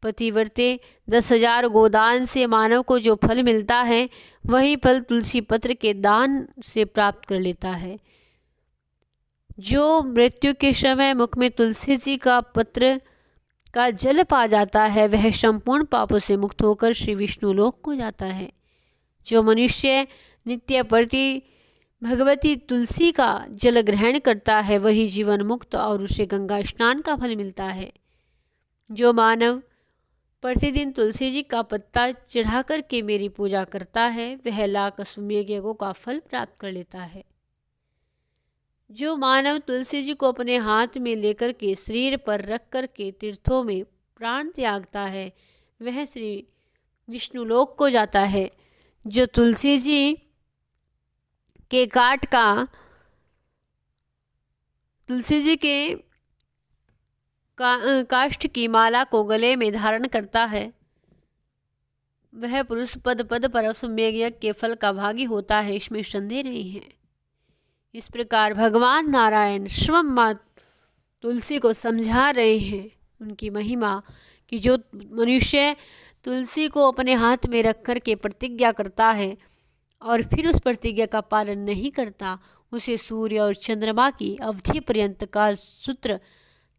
पतिव्रते, 10,000 गोदान से मानव को जो फल मिलता है, वही फल तुलसी पत्र के दान से प्राप्त कर लेता है। जो मृत्यु के समय मुख में तुलसी जी का पत्र का जल पा जाता है, वह संपूर्ण पापों से मुक्त होकर श्री विष्णु लोक को जाता है। जो मनुष्य नित्य प्रति भगवती तुलसी का जल ग्रहण करता है, वही जीवन मुक्त और उसे गंगा स्नान का फल मिलता है। जो मानव प्रतिदिन तुलसी जी का पत्ता चढ़ा करके मेरी पूजा करता है, वह लाख अश्वमेध यज्ञों का फल प्राप्त कर लेता है। जो मानव तुलसी जी को अपने हाथ में लेकर के शरीर पर रख कर के तीर्थों में प्राण त्यागता है, वह श्री विष्णु लोक को जाता है। जो तुलसी जी के तुलसी जी के काष्ठ की माला को गले में धारण करता है, वह पुरुष पद पर अश्वमेध यज्ञ के फल का भागी होता है, इसमें संदेह नहीं है। इस प्रकार भगवान नारायण स्वयं मां तुलसी को समझा रहे हैं उनकी महिमा, कि जो मनुष्य तुलसी को अपने हाथ में रख कर के प्रतिज्ञा करता है और फिर उस प्रतिज्ञा का पालन नहीं करता, उसे सूर्य और चंद्रमा की अवधि पर्यंत का सूत्र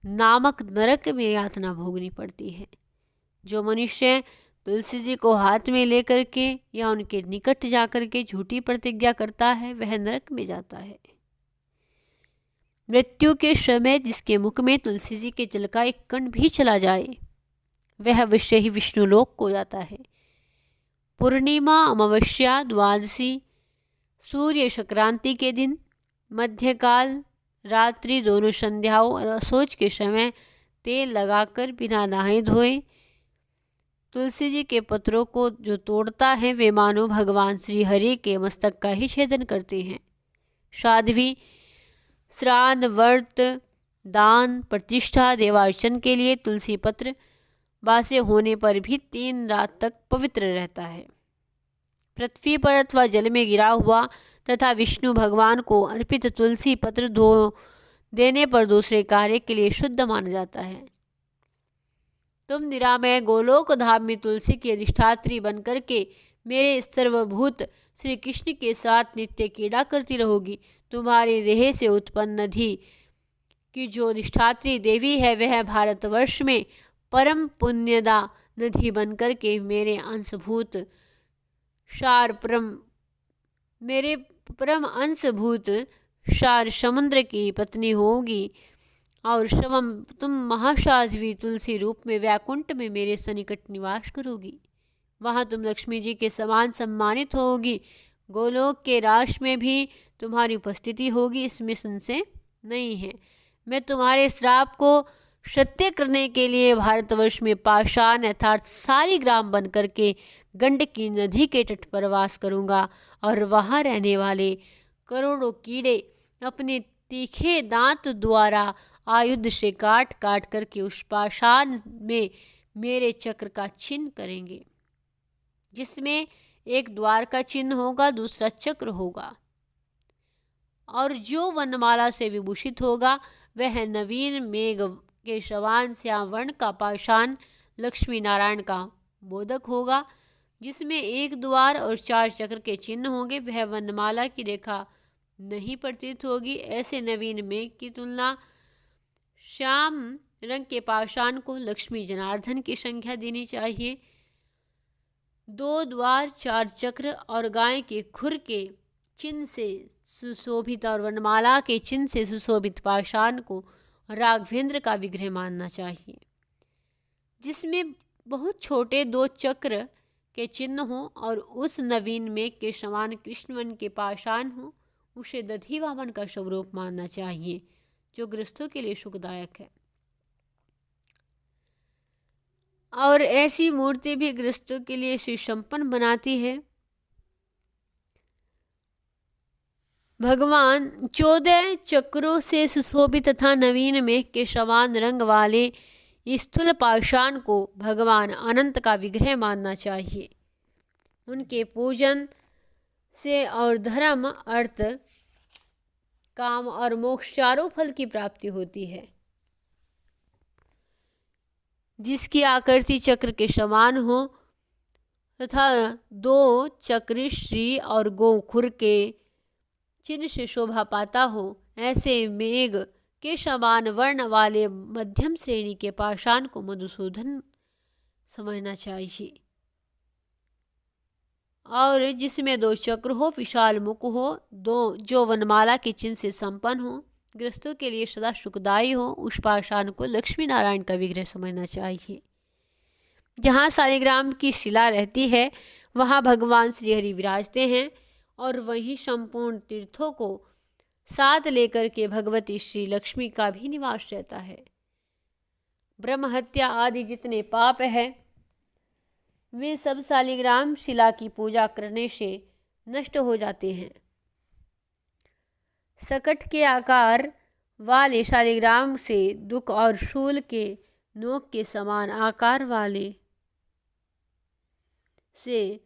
नामक नरक में यातना भोगनी पड़ती है। जो मनुष्य तुलसी जी को हाथ में लेकर के या उनके निकट जाकर के झूठी प्रतिज्ञा करता है, वह नरक में जाता है। मृत्यु के समय जिसके मुख में तुलसी जी के जल का एक कण भी चला जाए, वह अवश्य ही विष्णु लोक को जाता है। पूर्णिमा, अमावस्या, द्वादशी, सूर्य संक्रांति के दिन, मध्यकाल, रात्रि, दोनों संध्याओं और असोज के समय तेल लगाकर बिना नहाए धोए तुलसी जी के पत्रों को जो तोड़ता है, वे मानो भगवान श्री हरि के मस्तक का ही छेदन करते हैं। साध्वी, श्राद्ध, व्रत, दान, प्रतिष्ठा, देवार्चन के लिए तुलसी पत्र बासे होने पर भी 3 रात तक पवित्र रहता है। पृथ्वी पर अथवा जल में गिरा हुआ तथा विष्णु भगवान को अर्पित तुलसी पत्र धो देने पर दूसरे कार्य के लिए शुद्ध माना जाता है। तुम निरामय गोलोक धाम में तुलसी की अधिष्ठात्री बनकर के मेरे सर्वभूत श्री कृष्ण के साथ नित्य क्रीड़ा करती रहोगी। तुम्हारी देह से उत्पन्न नदी की जो अधिष्ठात्री देवी है, वह भारतवर्ष में परम पुण्यदा नदी बनकर के मेरे अंशभूत शार परम मेरे परम अंशभूत शार समुद्र की पत्नी होगी, और शवम तुम महासाध्वी तुलसी रूप में वैकुंठ में मेरे सनिकट निवास करोगी। वहाँ तुम लक्ष्मी जी के समान सम्मानित होगी। गोलोक के राज में भी तुम्हारी उपस्थिति होगी, इसमें संशय नहीं है। मैं तुम्हारे श्राप को सत्य करने के लिए भारतवर्ष में पाषाण अर्थात शालिग्राम बन करके गंडकी नदी के तट पर वास करूँगा, और वहाँ रहने वाले करोड़ों कीड़े अपने तीखे दांत द्वारा आयुध से काट काट करके उस पाषाण में मेरे चक्र का चिन्ह करेंगे, जिसमें एक द्वार का चिन्ह होगा, दूसरा चक्र होगा। और जो वनमाला से विभूषित होगा वह नवीन मेघ के समान श्याम वर्ण का पाषाण लक्ष्मी नारायण का मोदक होगा, जिसमें एक द्वार और 4 चक्र के चिन्ह होंगे। वह वनमाला की रेखा नहीं प्रतीत होगी। ऐसे नवीन मेघ की तुलना श्याम रंग के पाषाण को लक्ष्मी जनार्दन की संख्या देनी चाहिए। 2 द्वार 4 चक्र और गाय के खुर के चिन्ह से सुशोभित और वनमाला के चिन्ह से सुशोभित पाषाण को राघवेंद्र का विग्रह मानना चाहिए, जिसमें बहुत छोटे 2 चक्र के चिन्ह हों और उस नवीन मेघ के समान कृष्णवन के पाषाण हो, उसे दधी वामन का स्वरूप मानना चाहिए, जो गृहस्थों के लिए सुखदायक है। और ऐसी मूर्ति भी गृहस्थों के लिए सुसंपन्न बनाती है। भगवान 14 चक्रों से सुशोभित तथा नवीन मेघ के समान रंग वाले स्थूल पाषाण को भगवान अनंत का विग्रह मानना चाहिए। उनके पूजन से और धर्म, अर्थ, काम और मोक्ष चारों फल की प्राप्ति होती है। जिसकी आकृति चक्र के समान हो तथा 2 चक्र श्री और गोखुर के चिन्ह से शोभा पाता हो, ऐसे मेघ के समान वर्ण वाले मध्यम श्रेणी के पाषाण को मधुसूदन समझना चाहिए। और जिसमें 2 चक्र हो, विशाल मुख हो, जो वनमाला के चिन्ह से संपन्न हो, गृहस्थों के लिए सदा सुखदायी हो, उस पाषाण को लक्ष्मी नारायण का विग्रह समझना चाहिए। जहाँ शालिग्राम की शिला रहती है वहाँ भगवान श्रीहरि विराजते हैं, और वहीं संपूर्ण तीर्थों को साथ लेकर के भगवती श्री लक्ष्मी का भी निवास रहता है। ब्रह्म हत्या आदि जितने पाप है वे सब शालिग्राम शिला की पूजा करने से नष्ट हो जाते हैं। सकट के आकार वाले शालिग्राम से दुख और शूल के नोक के समान आकार वाले से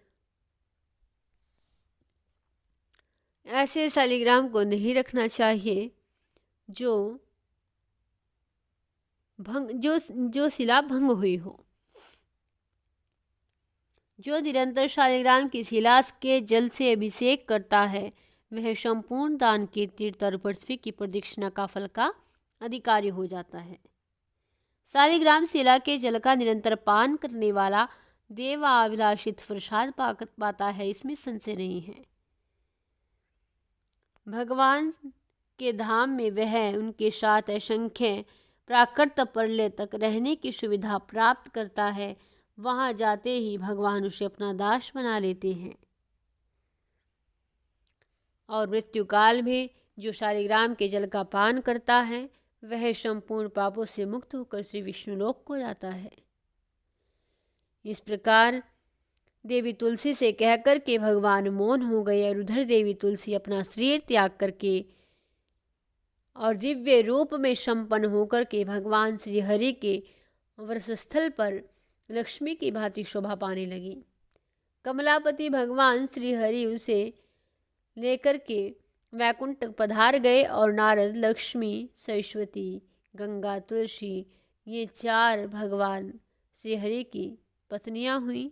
ऐसे शालिग्राम को नहीं रखना चाहिए जो शिला भंग हुई हो। जो निरंतर शालिग्राम की शिला के जल से अभिषेक करता है वह संपूर्ण दान की तीर्थ और पृथ्वी की प्रदक्षिणा का फल का अधिकारी हो जाता है। शालिग्राम शिला के जल का निरंतर पान करने वाला देवाभिलाषित प्रसाद पाता है, इसमें संशय नहीं है। भगवान के धाम में वह उनके साथ असंख्य प्राकृत प्रलय तक रहने की सुविधा प्राप्त करता है। वहां जाते ही भगवान उसे अपना दास बना लेते हैं, और मृत्यु काल में जो शालिग्राम के जल का पान करता है वह संपूर्ण पापों से मुक्त होकर श्री विष्णु लोक को जाता है। इस प्रकार देवी तुलसी से कहकर के भगवान मौन हो गए, और उधर देवी तुलसी अपना शरीर त्याग करके और दिव्य रूप में संपन्न होकर के भगवान श्री हरि के वक्षस्थल पर लक्ष्मी की भांति शोभा पाने लगी। कमलापति भगवान श्री हरि उसे लेकर के वैकुंठ पधार गए, और नारद, लक्ष्मी, सरस्वती, गंगा, तुलसी ये 4 भगवान श्री हरि की पत्नियां हुई।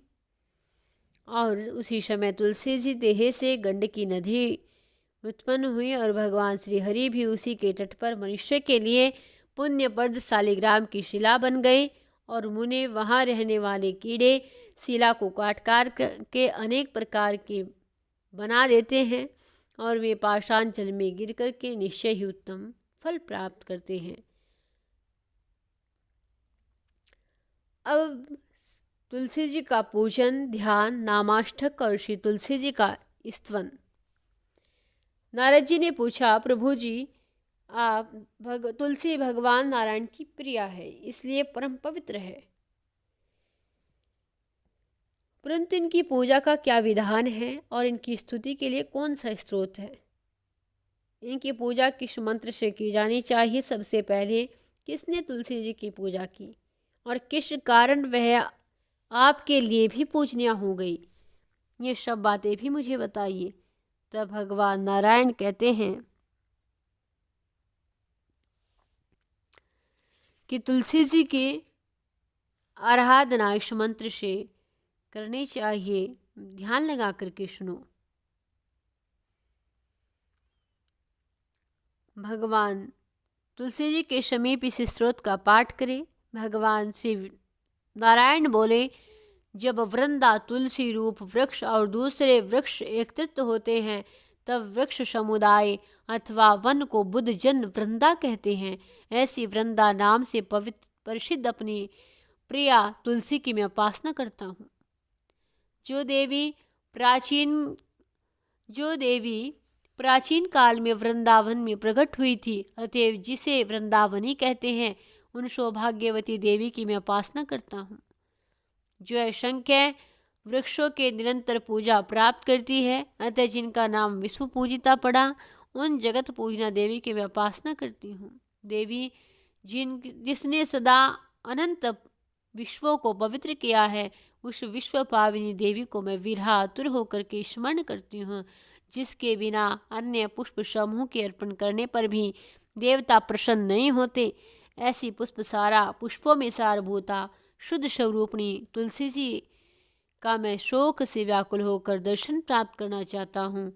और उसी समय तुलसी जी देह से गंडकी नदी उत्पन्न हुई, और भगवान श्री हरि भी उसी के तट पर मनुष्य के लिए पुण्यप्रद शालिग्राम की शिला बन गए, और मुने वहाँ रहने वाले कीड़े शिला को काट के अनेक प्रकार के बना देते हैं और वे पाषाण जल में गिर करके निश्चय ही उत्तम फल प्राप्त करते हैं। अब तुलसी जी का पूजन, ध्यान, नामाष्टक और श्री तुलसी जी का स्तवन। नारद जी ने पूछा, प्रभु जी, आप तुलसी भगवान नारायण की प्रिया है, इसलिए परम पवित्र है, परंतु इनकी पूजा का क्या विधान है और इनकी स्तुति के लिए कौन सा स्रोत है? इनकी पूजा किस मंत्र से की जानी चाहिए? सबसे पहले किसने तुलसी जी की पूजा की और किस कारण वह आपके लिए भी पूजनीय हो गई? ये सब बातें भी मुझे बताइए। तब भगवान नारायण कहते हैं कि तुलसी जी की आराधना इस मंत्र से करनी चाहिए। ध्यान लगा करके सुनो। भगवान तुलसी जी के समीप इस स्रोत का पाठ करें। भगवान श्री नारायण बोले, जब वृंदा तुलसी रूप वृक्ष और दूसरे वृक्ष एकत्रित होते हैं तब वृक्ष समुदाय अथवा वन को बुद्ध जन वृंदा कहते हैं। ऐसी वृंदा नाम से पवित्र प्रसिद्ध अपनी प्रिया तुलसी की मैं उपासना करता हूँ। जो देवी प्राचीन काल में वृंदावन में प्रकट हुई थी, अतएव जिसे वृंदावनी कहते हैं, उन सौभाग्यवती देवी की मैं उपासना करता हूँ। जो असंख्य वृक्षों के निरंतर पूजा प्राप्त करती है, अतः जिनका नाम विश्व पूजिता पड़ा, उन जगत पूजना देवी की मैं उपासना करती हूँ। देवी जिसने सदा अनंत विश्वों को पवित्र किया है, उस विश्व पाविनी देवी को मैं विरहातुर होकर के स्मरण करती हूँ। जिसके बिना अन्य पुष्प समूह के अर्पण करने पर भी देवता प्रसन्न नहीं होते, ऐसी पुष्प सारा पुष्पों में सारभूता शुद्ध स्वरूपणी तुलसी जी का मैं शोक से व्याकुल होकर दर्शन प्राप्त करना चाहता हूँ।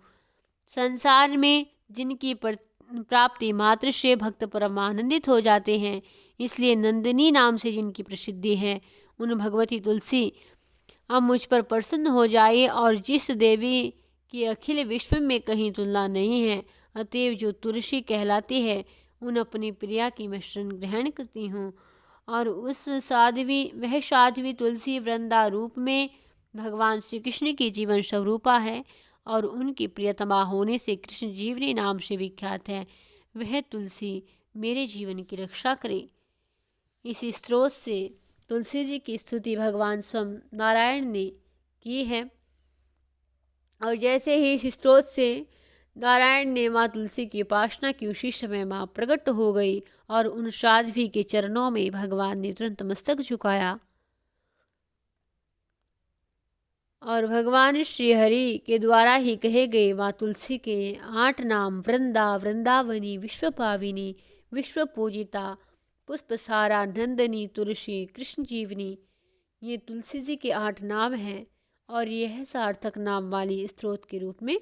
संसार में जिनकी प्राप्ति मात्र से भक्त परम आनंदित हो जाते हैं, इसलिए नंदिनी नाम से जिनकी प्रसिद्धि है, उन भगवती तुलसी अब मुझ पर प्रसन्न हो जाए। और जिस देवी की अखिल विश्व में कहीं तुलना नहीं है, अतएव जो तुलसी कहलाती है, उन अपनी प्रिया की मैं शरण ग्रहण करती हूँ। और वह साध्वी तुलसी वृंदा रूप में भगवान श्री कृष्ण की जीवन स्वरूपा है और उनकी प्रियतमा होने से कृष्ण जीवनी नाम से विख्यात है। वह तुलसी मेरे जीवन की रक्षा करे। इस स्त्रोत से तुलसी जी की स्तुति भगवान स्वयं नारायण ने की है। और जैसे ही इस स्त्रोत से नारायण ने माँ तुलसी की उपासना की, उसी समय माँ प्रकट हो गई और उन साध्वी के चरणों में भगवान ने तुरंत मस्तक झुकाया। और भगवान श्री हरि के द्वारा ही कहे गए माँ तुलसी के 8 नाम वृंदा, वृंदावनी, विश्वपाविनी, विश्व पूजिता, पुष्पसारा, नंदनी, तुलसी, कृष्ण जीवनी, ये तुलसी जी के 8 नाम हैं और यह सार्थक नाम वाली स्त्रोत के रूप में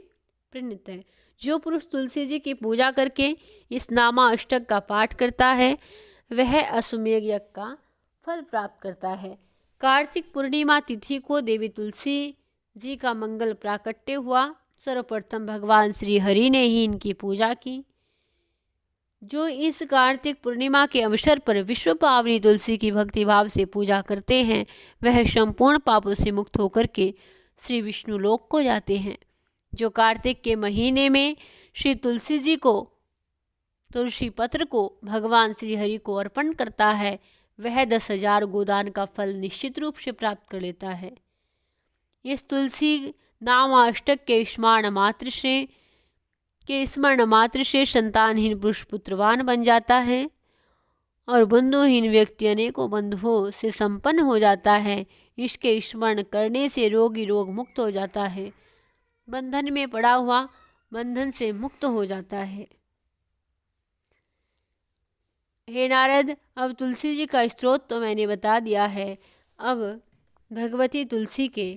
प्रणीत है। जो पुरुष तुलसी जी की पूजा करके इस नामाष्टक का पाठ करता है, वह अश्वमेध यज्ञ का फल प्राप्त करता है। कार्तिक पूर्णिमा तिथि को देवी तुलसी जी का मंगल प्राकट्य हुआ। सर्वप्रथम भगवान श्री हरि ने ही इनकी पूजा की। जो इस कार्तिक पूर्णिमा के अवसर पर विश्व पावनी तुलसी की भक्ति भाव से पूजा करते हैं, वह संपूर्ण पापों से मुक्त होकर के श्री विष्णु लोक को जाते हैं। जो कार्तिक के महीने में श्री तुलसी जी को तुलसी पत्र को भगवान श्री हरि को अर्पण करता है, वह 10,000 गोदान का फल निश्चित रूप से प्राप्त कर लेता है। इस तुलसी नामाष्टक के स्मरण मात्र से संतानहीन पुरुष पुत्रवान बन जाता है और बंधुहीन व्यक्ति अनेकों बंधुओं से संपन्न हो जाता है। इसके स्मरण करने से रोगी रोग मुक्त हो जाता है, बंधन में पड़ा हुआ बंधन से मुक्त हो जाता है। हे नारद, अब तुलसी जी का स्त्रोत तो मैंने बता दिया है। अब भगवती तुलसी के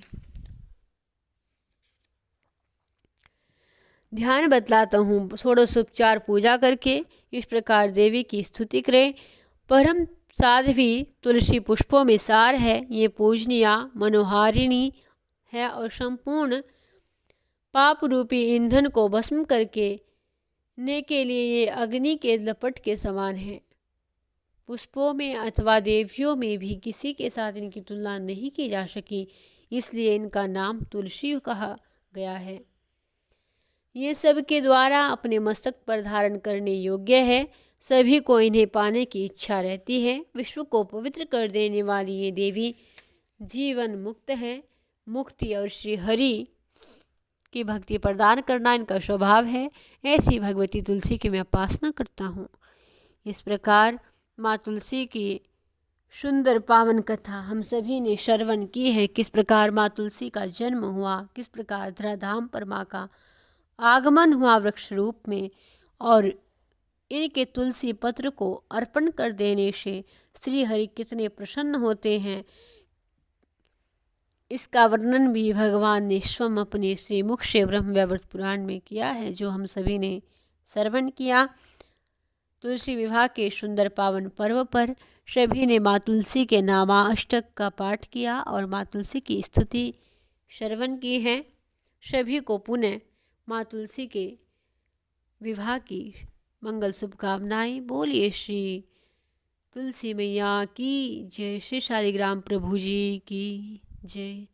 ध्यान बतलाता हूँ। षोडशोपचार पूजा करके इस प्रकार देवी की स्तुति करें। परम साध्वी तुलसी पुष्पों में सार है। ये पूजनीय मनोहारिणी है और संपूर्ण पाप रूपी ईंधन को भस्म करके ने के लिए ये अग्नि के लपट के समान है। पुष्पों में अथवा देवियों में भी किसी के साथ इनकी तुलना नहीं की जा सकी, इसलिए इनका नाम तुलसी कहा गया है। ये सबके द्वारा अपने मस्तक पर धारण करने योग्य है। सभी को इन्हें पाने की इच्छा रहती है। विश्व को पवित्र कर देने वाली ये देवी जीवन मुक्त है। मुक्ति और श्री हरि की भक्ति प्रदान करना इनका स्वभाव है। ऐसी भगवती तुलसी की मैं उपासना करता हूँ। इस प्रकार माँ तुलसी की सुंदर पावन कथा हम सभी ने श्रवण की है। किस प्रकार माँ तुलसी का जन्म हुआ, किस प्रकार धराधाम पर माँ का आगमन हुआ वृक्ष रूप में, और इनके तुलसी पत्र को अर्पण कर देने से श्री हरि कितने प्रसन्न होते हैं, इसका वर्णन भी भगवान ने स्वयं अपने श्रीमुख से ब्रह्मवैवर्त पुराण में किया है, जो हम सभी ने श्रवण किया। तुलसी विवाह के सुंदर पावन पर्व पर सभी ने माँ तुलसी के नामाष्टक का पाठ किया और माँ तुलसी की स्तुति श्रवण की है। सभी को पुनः माँ तुलसी के विवाह की मंगल शुभकामनाएं। बोलिए श्री तुलसी मैया की जय। श्री शालिग्राम प्रभु जी की जय।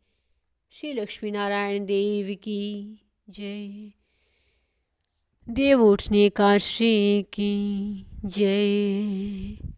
श्री लक्ष्मी नारायण देव की जय। देव उठने काशी की जय।